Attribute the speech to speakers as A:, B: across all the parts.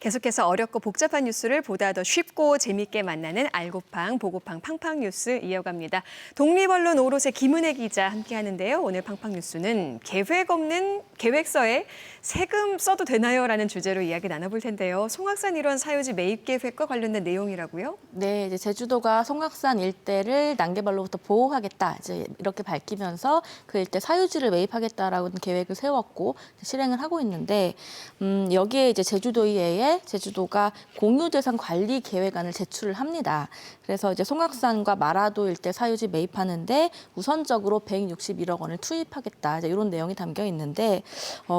A: 계속해서 어렵고 복잡한 뉴스를 보다 더 쉽고 재밌게 만나는 알고팡, 보고팡, 팡팡 뉴스 이어갑니다. 독립언론 오롯의 김은혜 기자 함께하는데요. 오늘 팡팡 뉴스는 계획 없는 계획서에 세금 써도 되나요? 라는 주제로 이야기 나눠볼 텐데요. 송악산 일원 사유지 매입 계획과 관련된 내용이라고요?
B: 네, 이제 제주도가 송악산 일대를 난개발로부터 보호하겠다, 이제 이렇게 밝히면서 그 일대 사유지를 매입하겠다라는 계획을 세웠고 실행을 하고 있는데, 여기에 이제 제주도의회에 제주도가 공유재산 관리 계획안을 제출을 합니다. 그래서 이제 송악산과 마라도 일대 사유지 매입하는데 우선적으로 161억 원을 투입하겠다, 이제 이런 내용이 담겨 있는데,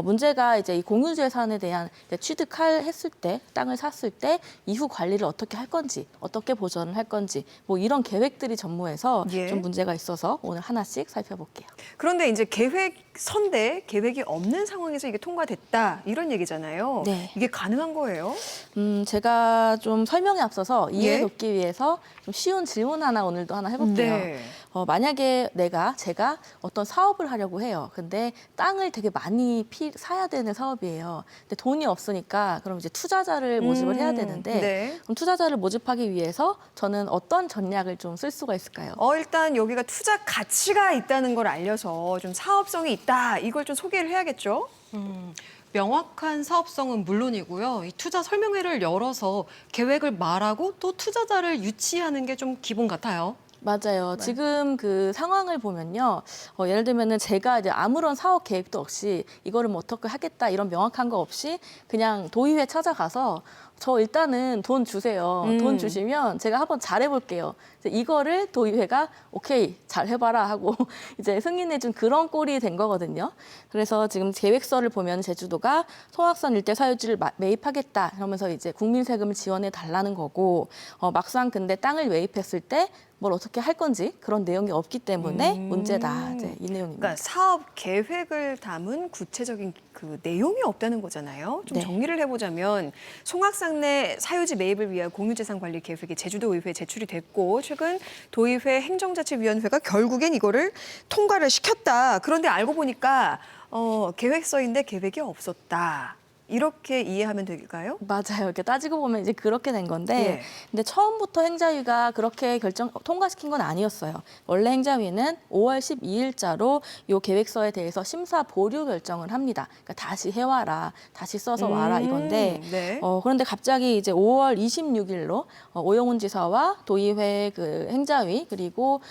B: 문제가 이제 이 공유재산에 대한 취득했을 때, 땅을 샀을 때 이후 관리를 어떻게 할 건지, 어떻게 보전을 할 건지, 뭐 이런 계획들이 전무해서 좀 문제가 있어서 오늘 하나씩 살펴볼게요.
A: 그런데 이제 계획서인데 계획이 없는 상황에서 이게 통과됐다 이런 얘기잖아요.
B: 네.
A: 이게 가능한 거예요?
B: 제가 좀 설명에 앞서서 이해 돕기 위해서 좀 쉬운 질문 하나 오늘도 하나 해볼게요.
A: 네.
B: 만약에 제가 어떤 사업을 하려고 해요. 근데 땅을 되게 많이 사야 되는 사업이에요. 근데 돈이 없으니까 그럼 이제 투자자를 모집을 해야 되는데,
A: 네.
B: 그럼 투자자를 모집하기 위해서 저는 어떤 전략을 좀 쓸 수가 있을까요?
A: 일단 여기가 투자 가치가 있다는 걸 알려서 좀 사업성이 있다 이걸 좀 소개를 해야겠죠?
C: 명확한 사업성은 물론이고요. 이 투자 설명회를 열어서 계획을 말하고 또 투자자를 유치하는 게 좀 기본 같아요.
B: 맞아요. 지금 그 상황을 보면요. 예를 들면은 제가 이제 아무런 사업 계획도 없이 이거를 뭐 어떻게 하겠다 이런 명확한 거 없이 그냥 도의회 찾아가서 저 일단은 돈 주세요. 돈 주시면 제가 한번 잘해볼게요. 이거를 도의회가 오케이 잘 해봐라 하고 이제 승인해준 그런 꼴이 된 거거든요. 그래서 지금 계획서를 보면 제주도가 송악산 일대 사유지를 매입하겠다 이러면서 이제 국민 세금을 지원해 달라는 거고, 막상 근데 땅을 매입했을 때 뭘 어떻게 할 건지 그런 내용이 없기 때문에 문제다. 이제 이 내용입니다.
A: 그러니까 사업 계획을 담은 구체적인 그 내용이 없다는 거잖아요. 좀
B: 네.
A: 정리를 해보자면 송악산 내 사유지 매입을 위한 공유재산 관리 계획이 제주도의회에 제출이 됐고 최근 도의회 행정자치위원회가 결국엔 이거를 통과를 시켰다. 그런데 알고 보니까 계획서인데 계획이 없었다. 이렇게 이해하면 될까요?
B: 맞아요. 이렇게 따지고 보면 이제 그렇게 된 건데,
A: 예.
B: 근데 처음부터 행자위가 그렇게 통과시킨 건 아니었어요. 원래 행자위는 5월 12일자로 이 계획서에 대해서 심사 보류 결정을 합니다. 그러니까 다시 해와라, 다시 써서 와라 이건데,
A: 네.
B: 그런데 갑자기 이제 5월 26일로 오영훈 지사와 도의회 그 행자위 그리고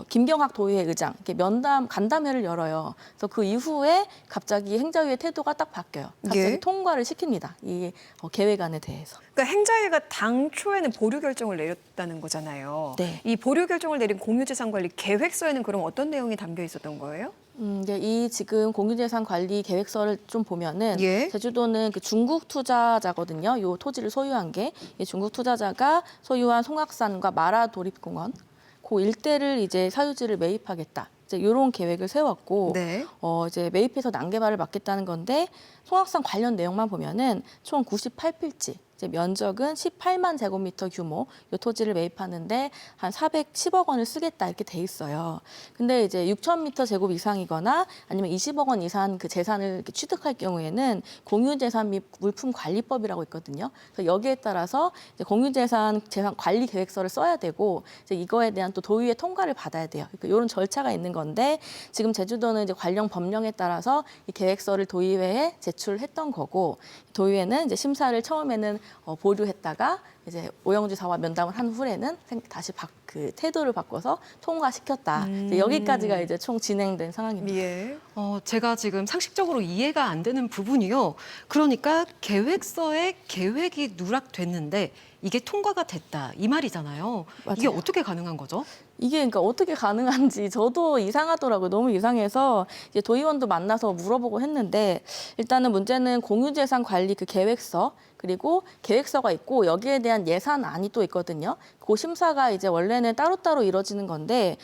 B: 김경학 도의회 의장 이렇게 간담회를 열어요. 그래서 그 이후에 갑자기 행자위의 태도가 딱 바뀌어요. 갑자기 통과를 시킵니다. 이 계획안에 대해서.
A: 그러니까 행자위가 당초에는 보류 결정을 내렸다는 거잖아요.
B: 네.
A: 이 보류 결정을 내린 공유재산 관리 계획서에는 그럼 어떤 내용이 담겨 있었던 거예요?
B: 이 지금 공유재산 관리 계획서를 좀 보면은
A: 예.
B: 제주도는 그 중국 투자자거든요. 요 토지를 소유한 게 이 중국 투자자가 소유한 송악산과 마라 도립공원 그 일대를 이제 사유지를 매입하겠다. 이제 이런 계획을 세웠고,
A: 네.
B: 이제 매입해서 난개발을 막겠다는 건데 송악산 관련 내용만 보면은 총 98필지. 이제 면적은 18만 제곱미터 규모 이 토지를 매입하는데 한 410억 원을 쓰겠다 이렇게 돼 있어요. 근데 이제 6,000m 제곱 이상이거나 아니면 20억 원 이상 그 재산을 이렇게 취득할 경우에는 공유재산 및 물품관리법이라고 있거든요. 그래서 여기에 따라서 이제 공유재산 재산 관리 계획서를 써야 되고 이제 이거에 대한 또 도의회 통과를 받아야 돼요. 그러니까 이런 절차가 있는 건데 지금 제주도는 이제 관련 법령에 따라서 이 계획서를 도의회에 제출했던 거고, 도의회는 이제 심사를 처음에는 보류했다가 이제 오영훈 지사와 면담을 한 후에는 다시 그 태도를 바꿔서 통과시켰다. 이제 여기까지가 이제 총 진행된 상황입니다.
A: 예.
C: 제가 지금 상식적으로 이해가 안 되는 부분이요. 그러니까 계획서에 계획이 누락됐는데 이게 통과가 됐다 이 말이잖아요. 이게
B: 맞아요.
C: 어떻게 가능한 거죠?
B: 이게 그러니까 어떻게 가능한지 저도 이상하더라고요. 너무 이상해서 이제 도의원도 만나서 물어보고 했는데, 일단은 문제는 공유재산 관리 그 계획서 그리고 계획서가 있고 여기에 대한 예산안이 또 있거든요. 그 심사가 이제 원래는 따로따로 이루어지는 건데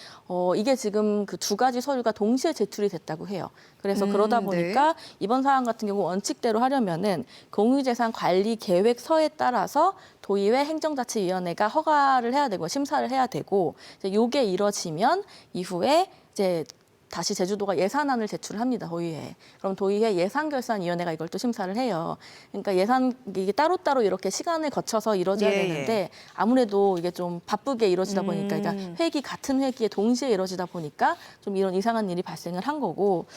B: 이게 지금 그 두 가지 서류가 동시에 제출이 됐다고 해요. 그래서 그러다 보니까 이번 사안 같은 경우 원칙대로 하려면은 공유재산 관리 계획서에 따라서 도의회 행정자치위원회가 허가를 해야 되고 심사를 해야 되고, 이제 요게 이뤄지면 이후에 이제 다시 제주도가 예산안을 제출합니다. 도의회에. 그럼 도의회 예산결산위원회가 이걸 또 심사를 해요. 그러니까 이게 따로따로 이렇게 시간을 거쳐서 이루어져야
A: 예,
B: 되는데 아무래도 이게 좀 바쁘게 이루어지다 보니까 그러니까 같은 회기에 동시에 이루어지다 보니까 좀 이런 이상한 일이 발생을 한 거고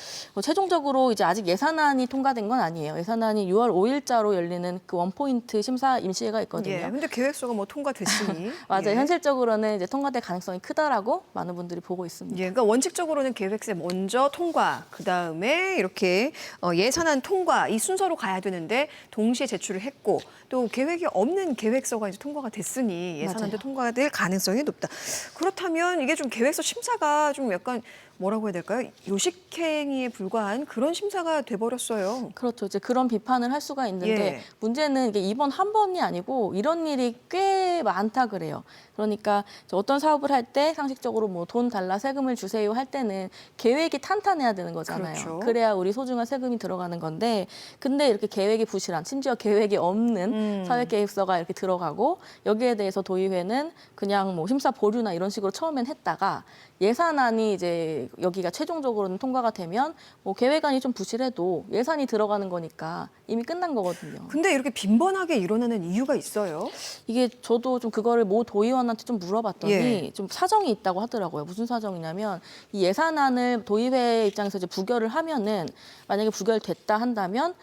B: 최종적으로 이제 아직 예산안이 통과된 건 아니에요. 예산안이 6월 5일자로 열리는 그 원포인트 심사 임시회가 있거든요.
A: 예. 근데 계획서가 뭐 통과됐으니.
B: 맞아요.
A: 예.
B: 현실적으로는 이제 통과될 가능성이 크다라고 많은 분들이 보고 있습니다.
A: 예, 그러니까 원칙적으로는 계획세 먼저 통과, 그 다음에 이렇게 예산안 통과 이 순서로 가야 되는데 동시에 제출을 했고 또 계획이 없는 계획서가 이제 통과가 됐으니 예산안도
B: 맞아요.
A: 통과될 가능성이 높다. 그렇다면 이게 좀 계획서 심사가 좀 약간 뭐라고 해야 될까요? 요식행위에 불과한 그런 심사가 돼버렸어요.
B: 그렇죠. 이제 그런 비판을 할 수가 있는데
A: 예.
B: 문제는 이게 이번 한 번이 아니고 이런 일이 꽤 많다 그래요. 그러니까 어떤 사업을 할 때 상식적으로 뭐 돈 달라 세금을 주세요 할 때는 계획이 탄탄해야 되는 거잖아요.
A: 그렇죠.
B: 그래야 우리 소중한 세금이 들어가는 건데 근데 이렇게 계획이 부실한 심지어 계획이 없는 사회계획서가 이렇게 들어가고 여기에 대해서 도의회는 그냥 뭐 심사 보류나 이런 식으로 처음엔 했다가 예산안이 이제 여기가 최종적으로는 통과가 되면 뭐 계획안이 좀 부실해도 예산이 들어가는 거니까 이미 끝난 거거든요.
A: 근데 이렇게 빈번하게 일어나는 이유가 있어요?
B: 이게 저도 좀 그거를 모 도의원한테 좀 물어봤더니
A: 예.
B: 좀 사정이 있다고 하더라고요. 무슨 사정이냐면 이 예산안을 도의회 입장에서 이제 부결을 하면은 만약에 부결됐다 한다면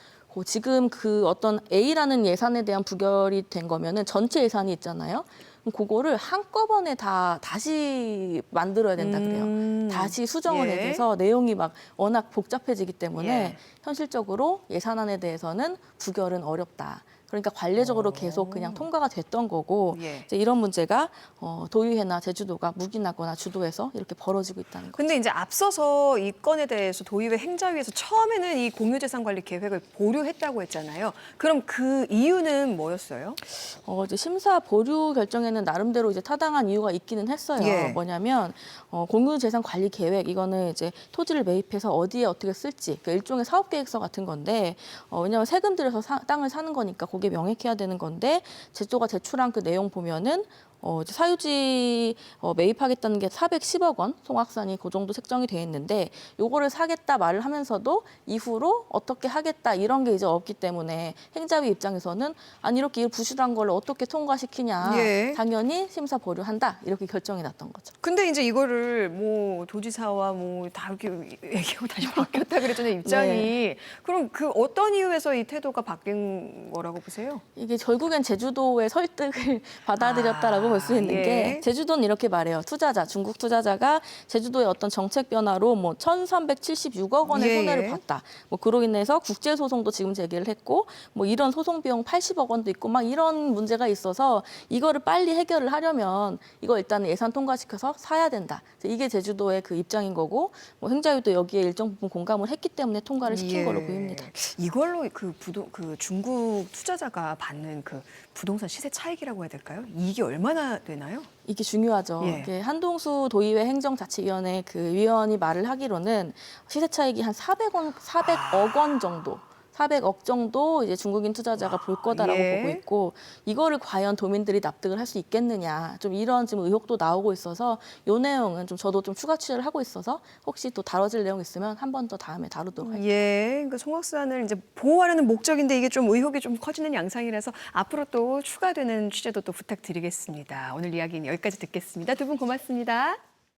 B: 지금 그 어떤 A라는 예산에 대한 부결이 된 거면은 전체 예산이 있잖아요. 그럼 그거를 한꺼번에 다시 만들어야 된다 그래요. 다시 수정을
A: 예.
B: 해야 돼서 내용이 막 워낙 복잡해지기 때문에
A: 예.
B: 현실적으로 예산안에 대해서는 부결은 어렵다. 그러니까 관례적으로 계속 그냥 통과가 됐던 거고
A: 예.
B: 이제 이런 문제가 도의회나 제주도가 묵인하거나 주도해서 이렇게 벌어지고 있다는 거죠.
A: 근데 이제 앞서서 이 건에 대해서 도의회 행자위에서 처음에는 이 공유재산관리 계획을 보류했다고 했잖아요. 그럼 그 이유는 뭐였어요?
B: 이제 심사 보류 결정에는 나름대로 이제 타당한 이유가 있기는 했어요.
A: 예.
B: 뭐냐면 공유재산 관리 계획 이거는 이제 토지를 매입해서 어디에 어떻게 쓸지 그러니까 일종의 사업 계획서 같은 건데 왜냐하면 세금 들여서 땅을 사는 거니까 거기에 명확해야 되는 건데 제주도가 제출한 그 내용 보면은 이제 사유지 매입하겠다는 게 410억 원, 송악산이 그 정도 책정이 돼 있는데 요거를 사겠다 말을 하면서도 이후로 어떻게 하겠다 이런 게 이제 없기 때문에 행자위 입장에서는 아니 이렇게 부실한 걸 어떻게 통과시키냐
A: 예.
B: 당연히 심사 보류한다 이렇게 결정이 났던 거죠.
A: 근데 이제 이거를 뭐 도지사와 뭐 다 이렇게 얘기하고 다시 바뀌었다 그랬잖아요, 입장이.
B: 네.
A: 그럼 그 어떤 이유에서 이 태도가 바뀐 거라고 보세요?
B: 이게 결국엔 제주도의 설득을 받아들였다라고 볼 수 있는
A: 예.
B: 게 제주도는 이렇게 말해요. 중국 투자자가 제주도의 어떤 정책 변화로 뭐 1,376억 원의
A: 예,
B: 손해를
A: 예.
B: 봤다. 뭐 그로 인해서 국제 소송도 지금 제기를 했고 뭐 이런 소송 비용 80억 원도 있고 막 이런 문제가 있어서 이거를 빨리 해결을 하려면 이거 일단 예산 통과시켜서 사야 된다. 이게 제주도의 그 입장인 거고 뭐 행자위도 여기에 일정 부분 공감을 했기 때문에 통과를 시킨
A: 예.
B: 걸로 보입니다.
A: 이걸로 그 중국 투자자가 받는 그 부동산 시세 차익이라고 해야 될까요? 이게 얼마나 되나요?
B: 이게 중요하죠.
A: 예.
B: 이게 한동수 도의회 행정자치위원회 그 위원이 말을 하기로는 시세 차익이 한 400억 원 정도. 400억 정도 이제 중국인 투자자가 볼 거다라고
A: 예.
B: 보고 있고 이거를 과연 도민들이 납득을 할 수 있겠느냐 좀 이런 지금 의혹도 나오고 있어서 이 내용은 좀 저도 좀 추가 취재를 하고 있어서 혹시 또 다뤄질 내용 있으면 한 번 더 다음에 다루도록 할게요.
A: 예, 그러니까 송악산을 이제 보호하려는 목적인데 이게 좀 의혹이 좀 커지는 양상이라서 앞으로 또 추가되는 취재도 또 부탁드리겠습니다. 오늘 이야기는 여기까지 듣겠습니다. 두 분 고맙습니다.